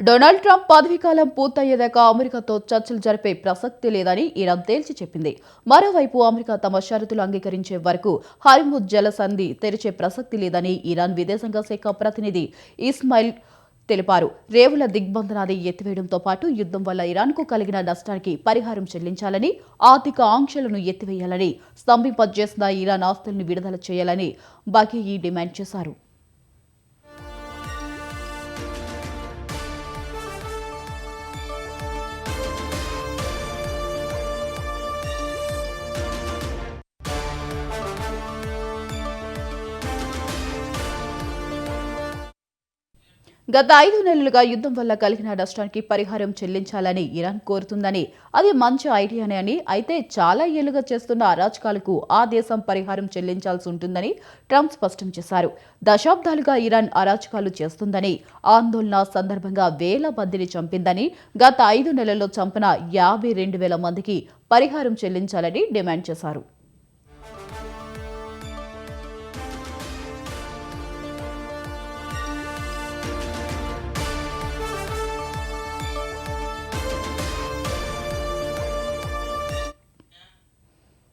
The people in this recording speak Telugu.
డొనాల్డ్ ట్రంప్ పదవీకాలం పూర్తయ్యేదాకా అమెరికాతో చర్చలు జరిపే ప్రసక్తి లేదని ఇరాన్ తేల్చి చెప్పింది. మరోవైపు అమెరికా తమ షరతులు అంగీకరించే వరకు హర్ముజ్ జలసంధి తెరిచే ప్రసక్తి లేదని ఇరాన్ విదేశాంగ శాఖ ప్రతినిధి ఇస్మాయిల్ తెలిపారు. రేవుల దిగ్బంధనాన్ని ఎత్తివేయడంతో పాటు యుద్ధం వల్ల ఇరాన్కు కలిగిన నష్టానికి పరిహారం చెల్లించాలని, ఆర్థిక ఆంక్షలను ఎత్తివేయాలని, స్తంభింపజేసిన ఇరాన్ ఆస్తులను విడుదల చేయాలని బఘేయి డిమాండ్ చేశారు. గత 5 నెలలుగా యుద్ధం వల్ల కలిగిన నష్టానికి పరిహారం చెల్లించాలని ఇరాన్ కోరుతుందని, అది మంచి ఐడియానే అని, అయితే చాలా ఏళ్లుగా చేస్తున్న అరాచకాలకు ఆ దేశం పరిహారం చెల్లించాల్సి ఉంటుందని ట్రంప్ స్పష్టం చేశారు. దశాబ్దాలుగా ఇరాన్ అరాచకాలు చేస్తుందని, ఆందోళన సందర్భంగా వేల మందిని చంపిందని, గత 5 నెలల్లో చంపిన 52,000 మందికి పరిహారం చెల్లించాలని డిమాండ్ చేశారు.